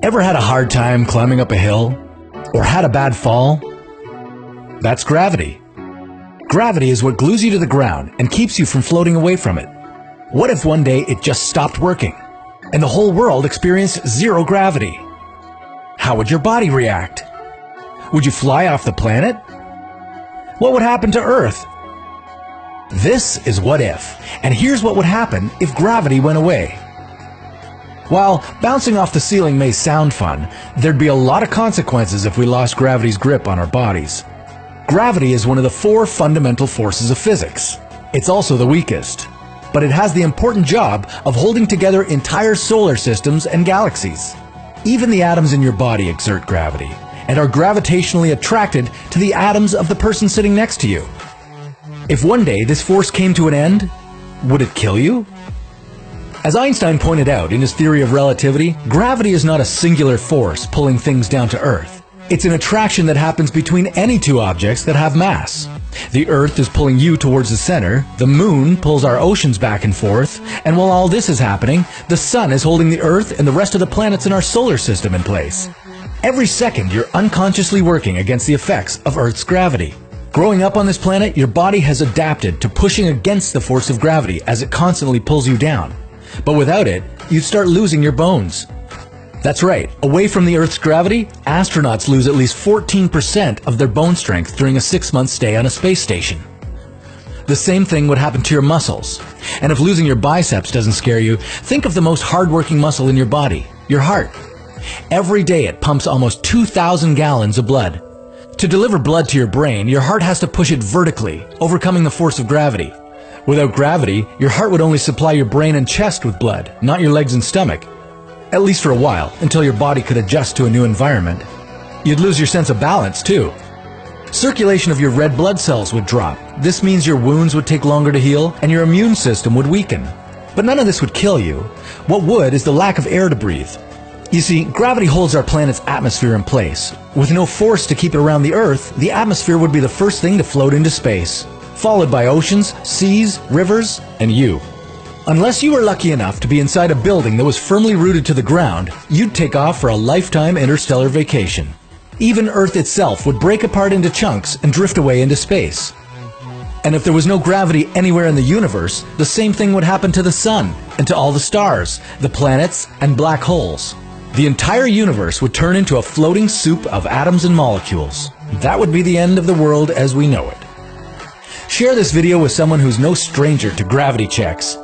Ever had a hard time climbing up a hill? Or had a bad fall? That's gravity. Gravity is what glues you to the ground and keeps you from floating away from it. What if one day it just stopped working, and the whole world experienced zero gravity? How would your body react? Would you fly off the planet? What would happen to Earth? This is What If, and here's what would happen if gravity went away. While bouncing off the ceiling may sound fun, there'd be a lot of consequences if we lost gravity's grip on our bodies. Gravity is one of the 4 fundamental forces of physics. It's also the weakest, but it has the important job of holding together entire solar systems and galaxies. Even the atoms in your body exert gravity, and are gravitationally attracted to the atoms of the person sitting next to you. If one day this force came to an end, would it kill you? As Einstein pointed out in his theory of relativity, gravity is not a singular force pulling things down to Earth. It's an attraction that happens between any 2 objects that have mass. The Earth is pulling you towards the center, the Moon pulls our oceans back and forth, and while all this is happening, the Sun is holding the Earth and the rest of the planets in our solar system in place. Every second, you're unconsciously working against the effects of Earth's gravity. Growing up on this planet, your body has adapted to pushing against the force of gravity as it constantly pulls you down. But without it, you'd start losing your bones. That's right, away from the Earth's gravity, astronauts lose at least 14% of their bone strength during a 6-month stay on a space station. The same thing would happen to your muscles. And if losing your biceps doesn't scare you, think of the most hardworking muscle in your body, your heart. Every day it pumps almost 2,000 gallons of blood. To deliver blood to your brain, your heart has to push it vertically, overcoming the force of gravity. Without gravity, your heart would only supply your brain and chest with blood, not your legs and stomach. At least for a while, until your body could adjust to a new environment. You'd lose your sense of balance, too. Circulation of your red blood cells would drop. This means your wounds would take longer to heal, and your immune system would weaken. But none of this would kill you. What would is the lack of air to breathe. You see, gravity holds our planet's atmosphere in place. With no force to keep it around the Earth, the atmosphere would be the first thing to float into space, followed by oceans, seas, rivers, and you. Unless you were lucky enough to be inside a building that was firmly rooted to the ground, you'd take off for a lifetime interstellar vacation. Even Earth itself would break apart into chunks and drift away into space. And if there was no gravity anywhere in the universe, the same thing would happen to the Sun, and to all the stars, the planets, and black holes. The entire universe would turn into a floating soup of atoms and molecules. That would be the end of the world as we know it. Share this video with someone who's no stranger to gravity checks.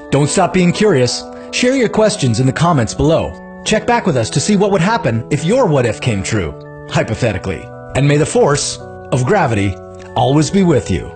Don't stop being curious. Share your questions in the comments below. Check back with us to see what would happen if your what if came true, hypothetically. And may the force of gravity always be with you.